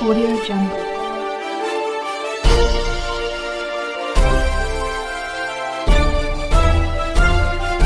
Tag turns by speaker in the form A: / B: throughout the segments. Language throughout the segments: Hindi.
A: Audio Jungle.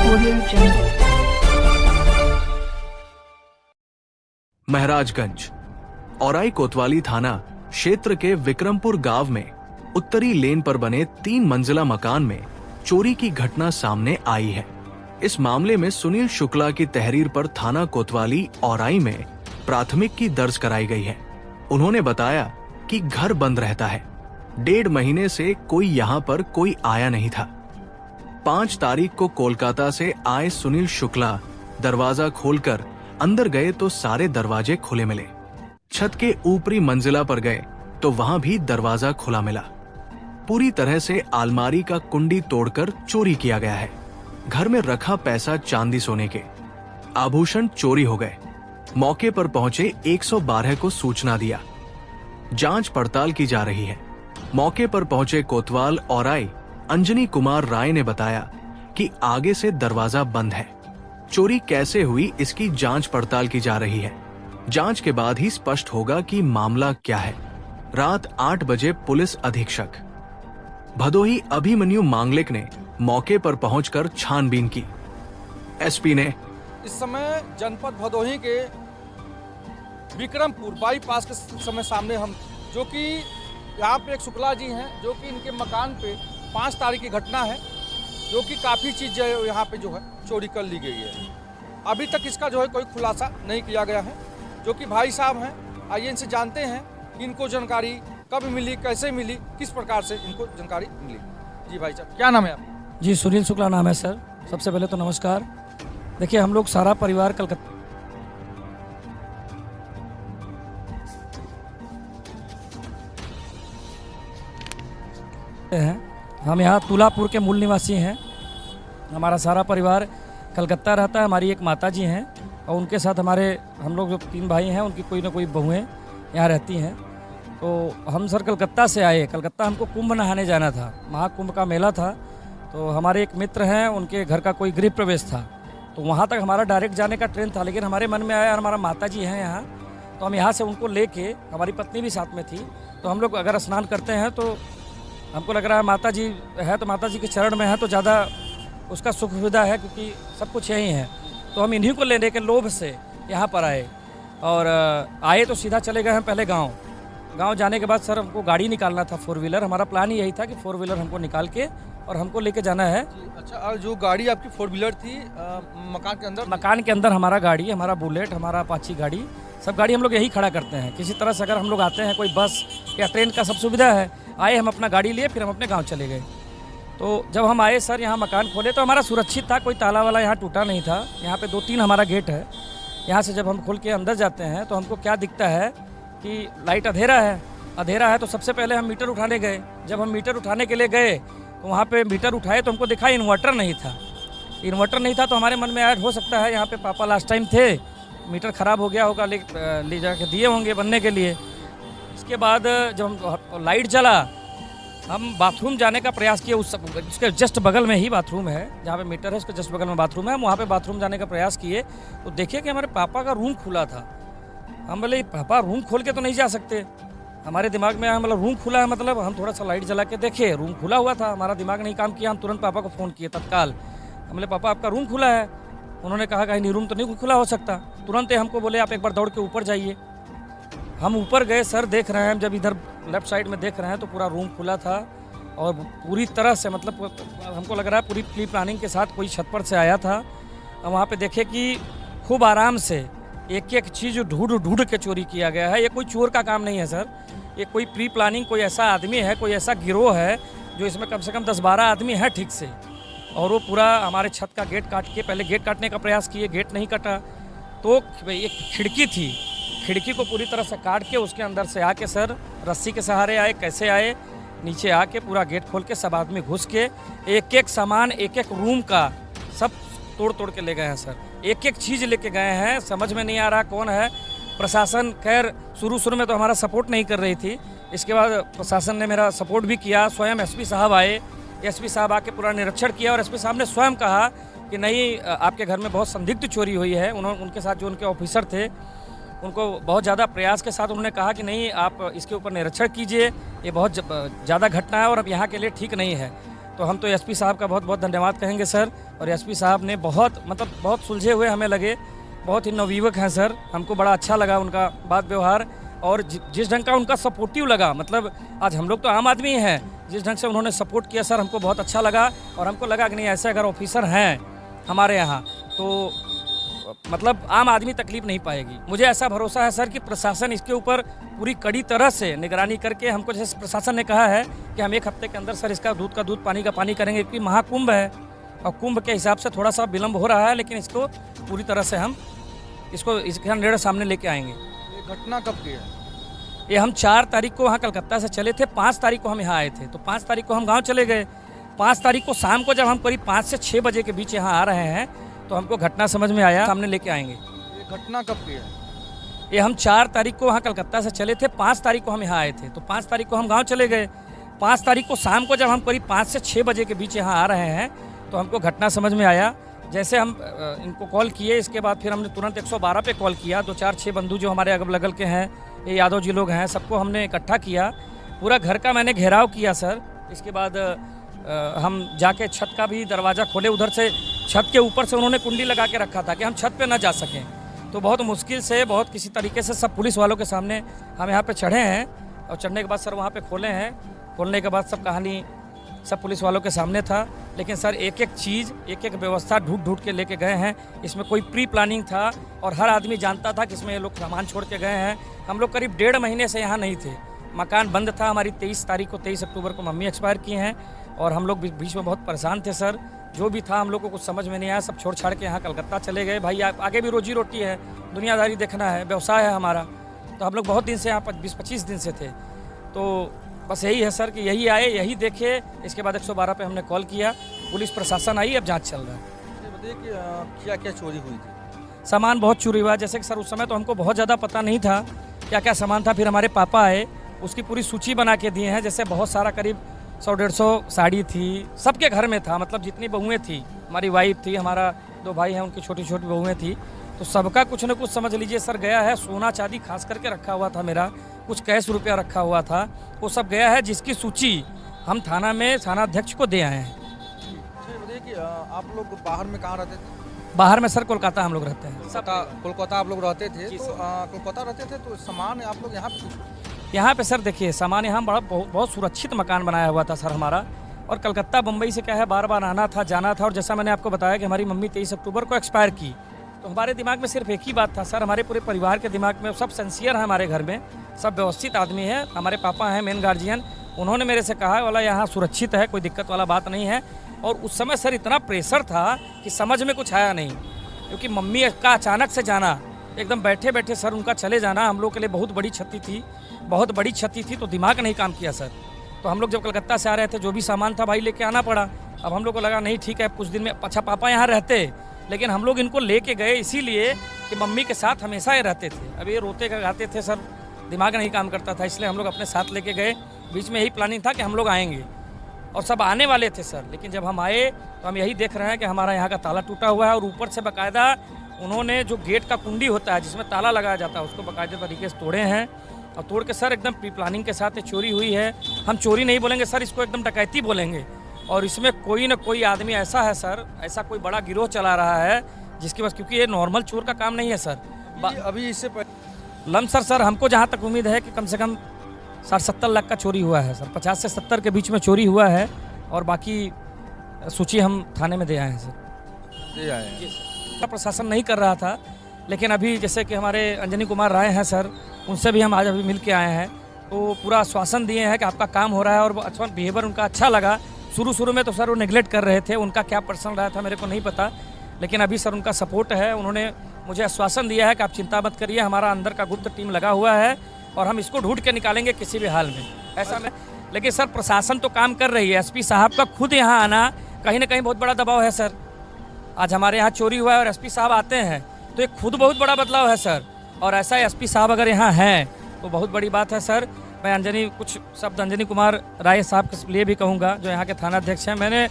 A: Audio Jungle.
B: Maharajganj Aurai कोतवाली थाना क्षेत्र के विक्रमपुर गांव में उत्तरी लेन पर बने 3 मंजिला मकान में चोरी की घटना सामने आई है। इस मामले में सुनील शुक्ला की तहरीर पर थाना कोतवाली औराई में प्राथमिकी दर्ज कराई गई है। उन्होंने बताया कि घर बंद रहता है, 1.5 महीने से कोई यहाँ पर कोई आया नहीं था। 5 तारीख को कोलकाता से आए सुनील शुक्ला दरवाजा खोलकर अंदर गए तो सारे दरवाजे खुले मिले। छत के ऊपरी मंजिला पर गए तो वहां भी दरवाजा खुला मिला। पूरी तरह से अलमारी का कुंडी तोड़कर चोरी किया गया है। घर में रखा पैसा चांदी सोने के आभूषण चोरी हो गए। मौके पर पहुंचे 112 को सूचना दिया। जांच पड़ताल की जा रही है। मौके पर पहुंचे कोतवाल औराई अंजनी कुमार राय ने बताया कि आगे से दरवाजा बंद है। चोरी कैसे हुई इसकी जांच पड़ताल की जा रही है। जांच के बाद ही स्पष्ट होगा कि मामला क्या है। रात 8 बजे पुलिस अधीक्षक भदोही अभिमन्यु मांगलिक ने मौके पर पहुंचकर छानबीन की। एसपी ने
C: इस समय जनपद भदोही के विक्रमपुर बाईपास के समय सामने हम जो कि यहाँ पे एक शुक्ला जी हैं जो कि इनके मकान पे 5 तारीख की घटना है जो कि काफ़ी चीज़ यहाँ पे जो है चोरी कर ली गई है। अभी तक इसका जो है कोई खुलासा नहीं किया गया है। जो कि भाई साहब हैं, आइए इनसे जानते हैं कि इनको जानकारी कब मिली, कैसे मिली, किस प्रकार से इनको जानकारी मिली। जी भाई साहब, क्या नाम है आपका?
D: जी सुनील शुक्ला नाम है सर। सबसे पहले तो नमस्कार। देखिए हम लोग सारा परिवार कलकत्ता हैं। हम यहाँ तुलापुर के मूल निवासी हैं। हमारा सारा परिवार कलकत्ता रहता है। हमारी एक माता जी हैं और उनके साथ हम लोग जो 3 भाई हैं उनकी कोई ना कोई बहुएं यहाँ रहती हैं। तो हम सर कलकत्ता से आए। कलकत्ता हमको कुंभ नहाने जाना था, महाकुंभ का मेला था। तो हमारे एक मित्र हैं, उनके घर का कोई गृह प्रवेश था, तो वहाँ तक हमारा डायरेक्ट जाने का ट्रेन था। लेकिन हमारे मन में आया हमारा माता जी हैं यहाँ, तो हम यहाँ से उनको लेके, हमारी पत्नी भी साथ में थी, तो हम लोग अगर स्नान करते हैं तो हमको लग रहा है माता जी है तो माता जी के चरण में है तो ज़्यादा उसका सुख सुविधा है, क्योंकि सब कुछ यहीं है। तो हम इन्हीं को लेने के लोभ से यहाँ पर आए और आए तो सीधा चले गए हम पहले गाँव जाने के बाद सर हमको गाड़ी निकालना था 4 व्हीलर। हमारा प्लान ही यही था कि 4 व्हीलर हमको निकाल के और हमको लेके जाना है।
C: अच्छा, और जो गाड़ी आपकी 4 व्हीलर थी
D: मकान के अंदर हमारा गाड़ी, हमारा बुलेट, हमारा अपाची गाड़ी, सब गाड़ी हम लोग यही खड़ा करते हैं। किसी तरह से अगर हम लोग आते हैं, कोई बस या ट्रेन का सब सुविधा है, आए हम अपना गाड़ी लिए, फिर हम अपने गाँव चले गए। तो जब हम आए सर यहाँ मकान खोले तो हमारा सुरक्षित था, कोई ताला वाला यहाँ टूटा नहीं था। यहाँ पे 2-3 हमारा गेट है। यहाँ से जब हम खोल के अंदर जाते हैं तो हमको क्या दिखता है कि लाइट अंधेरा है। तो सबसे पहले हम मीटर उठाने गए। जब हम मीटर उठाने के लिए गए तो वहाँ पे मीटर उठाए तो हमको दिखा इन्वर्टर नहीं था। तो हमारे मन में आया हो सकता है यहाँ पे पापा लास्ट टाइम थे, मीटर ख़राब हो गया होगा, ले जाके दिए होंगे बनने के लिए। इसके बाद जब हम लाइट जला, हम बाथरूम जाने का प्रयास किए। उसके जस्ट बगल में ही बाथरूम है, जहाँ पे मीटर है उसके जस्ट बगल में बाथरूम है। हम वहाँ पे बाथरूम जाने का प्रयास किए तो देखिए कि हमारे पापा का रूम खुला था। हम बोले पापा रूम खोल के तो नहीं जा सकते। हमारे दिमाग में आया, मतलब रूम खुला है, मतलब हम थोड़ा सा लाइट जला के देखे, रूम खुला हुआ था। हमारा दिमाग नहीं काम किया, हम तुरंत पापा को फ़ोन किए तत्काल। हम बोले पापा आपका रूम खुला है। उन्होंने कहा कि नहीं, रूम तो नहीं खुला हो सकता। तुरंत हमको बोले आप एक बार दौड़ के ऊपर जाइए। हम ऊपर गए सर, देख रहे हैं, जब इधर लेफ्ट साइड में देख रहे हैं तो पूरा रूम खुला था और पूरी तरह से, मतलब हमको लग रहा है पूरी प्री प्लानिंग के साथ कोई छत पर से आया था। हम वहाँ पे देखे कि खूब आराम से एक चीज़ ढूंढ के चोरी किया गया है। ये कोई चोर का काम नहीं है सर, ये कोई प्री प्लानिंग, कोई ऐसा आदमी है, कोई ऐसा गिरोह है जो इसमें कम से कम 10-12 आदमी है ठीक से। और वो पूरा हमारे छत का गेट काट के, पहले गेट काटने का प्रयास किए, गेट नहीं कटा तो एक खिड़की थी, खिड़की को पूरी तरह से काट के उसके अंदर से आके सर रस्सी के सहारे आए, कैसे आए, नीचे आके पूरा गेट खोल के सब आदमी घुस के एक सामान, एक रूम का सब तोड़ के ले गए हैं सर। एक चीज़ लेके गए हैं, समझ में नहीं आ रहा कौन है। प्रशासन खैर शुरू में तो हमारा सपोर्ट नहीं कर रही थी, इसके बाद प्रशासन ने मेरा सपोर्ट भी किया। स्वयं एसपी साहब आए, एसपी साहब आके पूरा निरीक्षण किया और एसपी साहब ने स्वयं कहा कि नहीं, आपके घर में बहुत संदिग्ध चोरी हुई है। उनके साथ जो उनके ऑफिसर थे उनको बहुत ज़्यादा प्रयास के साथ उन्होंने कहा कि नहीं, आप इसके ऊपर निरीक्षण कीजिए, ये बहुत ज़्यादा घटना है और अब यहाँ के लिए ठीक नहीं है। तो हम तो एसपी साहब का बहुत बहुत धन्यवाद कहेंगे सर। और एसपी साहब ने बहुत सुलझे हुए हमें लगे, बहुत ही नवयुवक हैं सर। हमको बड़ा अच्छा लगा उनका बात व्यवहार, और जिस ढंग का उनका सपोर्टिव लगा, मतलब आज हम लोग तो आम आदमी हैं, जिस ढंग से उन्होंने सपोर्ट किया सर, हमको बहुत अच्छा लगा। और हमको लगा कि नहीं, ऐसे अगर ऑफिसर हैं हमारे यहाँ तो मतलब आम आदमी तकलीफ नहीं पाएगी। मुझे ऐसा भरोसा है सर कि प्रशासन इसके ऊपर पूरी कड़ी तरह से निगरानी करके, हमको जैसे प्रशासन ने कहा है कि हम 1 हफ्ते के अंदर सर इसका दूध का दूध, पानी का पानी करेंगे, क्योंकि महाकुंभ है और कुंभ के हिसाब से थोड़ा सा विलम्ब हो रहा है, लेकिन इसको पूरी तरह से हम इसका निर्णय सामने लेके आएंगे।
C: ये घटना कब की है?
D: ये हम 4 तारीख को वहाँ कलकत्ता से चले थे, 5 तारीख को हम यहाँ आए थे। तो 5 तारीख को हम गाँव चले गए। 5 तारीख को शाम को जब हम करीब 5 से 6 बजे के बीच यहाँ आ रहे हैं तो हमको घटना समझ में आया, सामने लेके आएंगे।
C: ये घटना कब की है?
D: ये हम 4 तारीख को वहाँ कलकत्ता से चले थे, 5 तारीख को हम यहाँ आए थे। तो 5 तारीख को हम गाँव चले गए। 5 तारीख को शाम को जब हम करीब 5 से 6 बजे के बीच यहाँ आ रहे हैं तो हमको घटना समझ में आया। जैसे हम इनको कॉल किए, इसके बाद फिर हमने तुरंत 112 पे कॉल किया। 2 4 6 बंधु जो हमारे अगल बगल के हैं, ये यादव जी लोग हैं, सबको हमने इकट्ठा किया। पूरा घर का मैंने घेराव किया सर। इसके बाद हम जाके छत का भी दरवाज़ा खोले। उधर से छत के ऊपर से उन्होंने कुंडी लगा के रखा था कि हम छत पे ना जा सकें। तो बहुत मुश्किल से, बहुत किसी तरीके से सब पुलिस वालों के सामने हम यहाँ पे चढ़े हैं। और चढ़ने के बाद सर वहाँ पे खोले हैं। खोलने के बाद सब कहानी सब पुलिस वालों के सामने था। लेकिन सर एक एक चीज़, एक एक व्यवस्था ढूंढ के लेके गए हैं। इसमें कोई प्री प्लानिंग था और हर आदमी जानता था कि इसमें ये लोग सामान छोड़ के गए हैं। हम लोग करीब 1.5 महीने से यहाँ नहीं थे। मकान बंद था। हमारी 23 तारीख को, 23 अक्टूबर को मम्मी एक्सपायर की हैं और हम लोग बीच में बहुत परेशान थे सर। जो भी था हम लोग को कुछ समझ में नहीं आया, सब छोड़ छाड़ के यहाँ कलकत्ता चले गए। भाई आगे भी रोजी रोटी है, दुनियादारी देखना है, व्यवसाय है हमारा। तो हम लोग बहुत दिन से यहाँ 20-25 दिन से थे। तो बस यही है सर कि यही आए, यही देखे। इसके बाद 112 पे हमने कॉल किया, पुलिस प्रशासन आई, अब जांच चल रहा है।
C: ये बताइए कि क्या क्या चोरी हुई थी?
D: सामान बहुत चोरी हुआ। जैसे कि सर उस समय तो हमको बहुत ज़्यादा पता नहीं था क्या क्या सामान था। फिर हमारे पापा आए, उसकी पूरी सूची बना के दिए हैं। जैसे बहुत सारा करीब 100-150 साड़ी थी, सबके घर में था। मतलब जितनी बहुएँ थी, हमारी वाइफ थी, हमारा 2 भाई हैं, उनकी छोटी छोटी बहुएँ थी। तो सबका कुछ न कुछ समझ लीजिए सर गया है। सोना चांदी खास करके रखा हुआ था मेरा, कुछ कैश रुपया रखा हुआ था, वो सब गया है, जिसकी सूची हम थाना में थानाध्यक्ष को दे आए हैं।
C: अच्छा, ये बताइए कि आप लोग बाहर में कहाँ रहते थे?
D: बाहर में सर कोलकाता हम लोग रहते हैं।
C: कोलकाता आप लोग रहते थे? तो कोलकाता रहते थे तो सामान आप लोग
D: यहाँ पे सर देखिए, सामान यहाँ बहुत सुरक्षित मकान बनाया हुआ था सर हमारा। और कलकत्ता बम्बई से क्या है, बार बार आना था, जाना था। और जैसा मैंने आपको बताया कि हमारी मम्मी 23 अक्टूबर को एक्सपायर की, तो हमारे दिमाग में सिर्फ एक ही बात था सर, हमारे पूरे परिवार के दिमाग में, सब सिंसियर है हमारे घर में, सब व्यवस्थित आदमी है। हमारे पापा हैं मेन गार्जियन, उन्होंने मेरे से कहा वाला यहाँ सुरक्षित है, कोई दिक्कत वाला बात नहीं है। और उस समय सर इतना प्रेशर था कि समझ में कुछ आया नहीं, क्योंकि मम्मी का अचानक से जाना, एकदम बैठे बैठे सर उनका चले जाना हम लोग के लिए बहुत बड़ी क्षति थी, बहुत बड़ी क्षति थी। तो दिमाग नहीं काम किया सर। तो हम लोग जब कलकत्ता से आ रहे थे, जो भी सामान था भाई लेके आना पड़ा। अब हम लोग को लगा नहीं ठीक है, कुछ दिन में, अच्छा पापा यहाँ रहते, लेकिन हम लोग इनको लेके गए इसीलिए कि मम्मी के साथ हमेशा ये रहते थे। अब ये रोते गाते थे सर, दिमाग नहीं काम करता था, इसलिए हम लोग अपने साथ लेके गए। बीच में यही प्लानिंग था कि हम लोग आएंगे और सब आने वाले थे सर। लेकिन जब हम आए तो हम यही देख रहे हैं कि हमारा यहाँ का ताला टूटा हुआ है और ऊपर से बाकायदा उन्होंने जो गेट का कुंडी होता है जिसमें ताला लगाया जाता है, उसको बाकायदे तरीके से तोड़े हैं। और तोड़ के सर एकदम प्री प्लानिंग के साथ ये चोरी हुई है। हम चोरी नहीं बोलेंगे सर, इसको एकदम डकैती बोलेंगे। और इसमें कोई ना कोई आदमी ऐसा है सर, ऐसा कोई बड़ा गिरोह चला रहा है जिसकी बस, क्योंकि ये नॉर्मल चोर का काम नहीं है सर।
C: अभी इससे
D: लमसर सर हमको जहाँ तक उम्मीद है कि कम से कम 60-70 लाख का चोरी हुआ है सर, 50 से 70 के बीच में चोरी हुआ है। और बाकी सूची हम थाने में दे आए हैं सर।
C: दे आए हैं।
D: प्रशासन नहीं कर रहा था, लेकिन अभी जैसे कि हमारे अंजनी कुमार राय हैं सर, उनसे भी हम आज अभी मिल के आए हैं। तो पूरा आश्वासन दिए हैं कि आपका काम हो रहा है और अच्छा बिहेवियर उनका अच्छा लगा। शुरू में तो सर वो नेगलेक्ट कर रहे थे, उनका क्या पर्सन रहा था मेरे को नहीं पता, लेकिन अभी सर उनका सपोर्ट है। उन्होंने मुझे आश्वासन दिया है कि आप चिंता मत करिए, हमारा अंदर का गुप्त टीम लगा हुआ है और हम इसको ढूंढ के निकालेंगे किसी भी हाल में, ऐसा में। लेकिन सर प्रशासन तो काम कर रही है, एसपी साहब का खुद यहाँ आना कहीं ना कहीं बहुत बड़ा दबाव है सर। आज हमारे यहाँ चोरी हुआ है और एसपी साहब आते हैं तो एक खुद बहुत बड़ा बदलाव है सर। और ऐसा एसपी साहब अगर यहाँ हैं तो बहुत बड़ी बात है सर। मैं कुछ शब्द अंजनी कुमार राय साहब के लिए भी कहूँगा, जो यहाँ के थानाध्यक्ष हैं। मैंने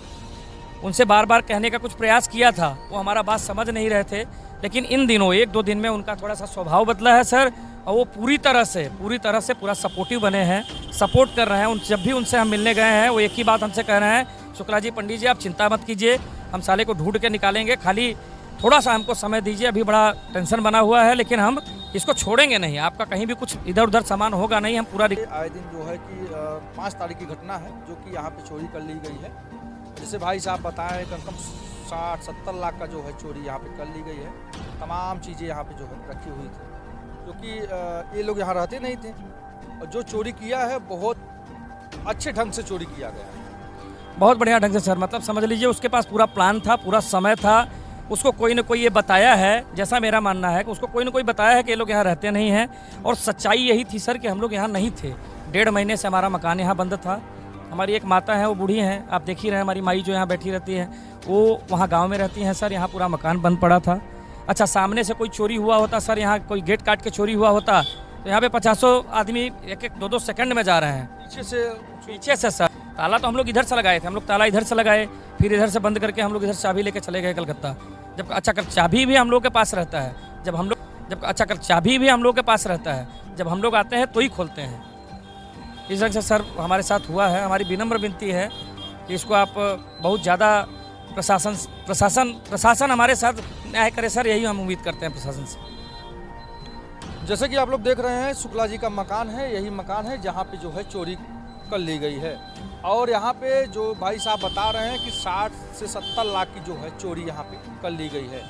D: उनसे बार बार कहने का कुछ प्रयास किया था, वो हमारा बात समझ नहीं रहे थे। लेकिन इन दिनों 1-2 दिन में उनका थोड़ा सा स्वभाव बदला है सर, और वो पूरी तरह से पूरा सपोर्टिव बने हैं, सपोर्ट कर रहे हैं। जब भी उनसे हम मिलने गए हैं वो एक ही बात हमसे कह रहे हैं, शुक्ला जी, पंडित जी, आप चिंता मत कीजिए, हम साले को ढूंढ के निकालेंगे, खाली थोड़ा सा हमको समय दीजिए, अभी बड़ा टेंशन बना हुआ है, लेकिन हम इसको छोड़ेंगे नहीं, आपका कहीं भी कुछ इधर उधर सामान होगा नहीं, हम पूरा।
C: आए दिन जो है कि 5 तारीख की घटना है जो कि यहाँ पे चोरी कर ली गई है। जैसे भाई साहब बताएं, कम से कम 60-70 लाख का जो है चोरी यहाँ पे कर ली गई है। तमाम चीज़ें यहाँ पे जो है रखी हुई थी, क्योंकि ये लोग यहाँ रहते नहीं थे, और जो चोरी किया है बहुत अच्छे ढंग से चोरी किया गया है,
D: बहुत बढ़िया ढंग से सर, मतलब समझ लीजिए उसके पास पूरा प्लान था, पूरा समय था, उसको कोई ना कोई ये बताया है, जैसा मेरा मानना है कि उसको कोई ना कोई बताया है कि ये लोग यहाँ रहते नहीं हैं, और सच्चाई यही थी सर कि हम लोग यहाँ नहीं थे। 1.5 महीने से हमारा मकान यहाँ बंद था। हमारी एक माता है, वो बूढ़ी हैं, आप देख ही रहे हैं, हमारी माई जो यहाँ बैठी रहती है वो वहाँ गांव में रहती हैं सर। यहाँ पूरा मकान बंद पड़ा था। अच्छा, सामने से कोई चोरी हुआ होता सर, यहाँ कोई गेट काट के चोरी हुआ होता तो यहाँ पे 50 आदमी 1-2 सेकंड में जा रहे हैं। पीछे से सर ताला तो हम लोग इधर से लगाए थे, हम लोग ताला इधर से लगाए, फिर इधर से बंद करके हम लोग इधर चाबी लेके चले गए कलकत्ता। जब अच्छा कर चाबी भी हम लोग के पास रहता है, जब हम लोग आते हैं तो ही खोलते हैं। इस ढंग से सर हमारे साथ हुआ है। हमारी विनम्र विनती है कि इसको आप बहुत ज़्यादा प्रशासन हमारे साथ न्याय करे सर, यही हम उम्मीद करते हैं प्रशासन से।
C: जैसे कि आप लोग देख रहे हैं, शुक्ला जी का मकान है, यही मकान है जहाँ पे जो है चोरी कर ली गई है। और यहाँ पे जो भाई साहब बता रहे हैं कि 60 से 70 लाख की जो है चोरी यहाँ पे कर ली गई है।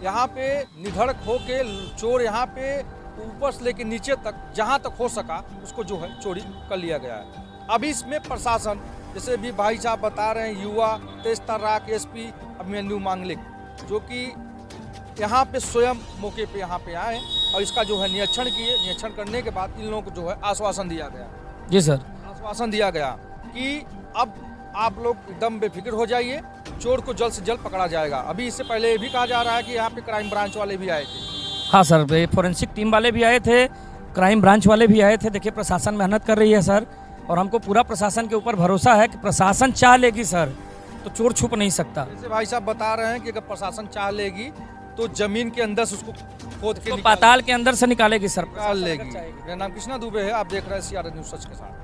C: यहाँ पे निधड़क हो के चोर यहाँ पे ऊपर से लेके नीचे तक जहाँ तक हो सका उसको जो है चोरी कर लिया गया है। अभी इसमें प्रशासन, जैसे भी भाई साहब बता रहे हैं, युवा तेज तर्राक एसपी अभिमन्यु मांगलिक, जो कि यहाँ पे स्वयं मौके पे यहाँ पे आए और इसका जो है निरीक्षण किए। निरीक्षण करने के बाद इन लोगों को जो है आश्वासन दिया गया।
D: जी सर,
C: आश्वासन दिया गया कि अब आप लोग एकदम बेफिक्र हो जाइए, चोर को जल्द से जल्द पकड़ा जाएगा। अभी इससे पहले ये भी कहा जा रहा है कि यहाँ पे क्राइम ब्रांच वाले भी आए थे।
D: हाँ सर, फोरेंसिक टीम वाले भी आए थे, क्राइम ब्रांच वाले भी आए थे। देखिए प्रशासन मेहनत कर रही है सर, और हमको पूरा प्रशासन के ऊपर भरोसा है कि प्रशासन चाह लेगी सर तो चोर छुप नहीं सकता।
C: जैसे भाई साहब बता रहे हैं कि अगर प्रशासन चाह लेगी तो जमीन के अंदर से उसको खोद के
D: तो पाताल के अंदर से निकालेगी सर,
C: निकाल लेगी। मेरा नाम कृष्णा दुबे है, आप देख रहे हैं CRN न्यूज़ सच के साथ।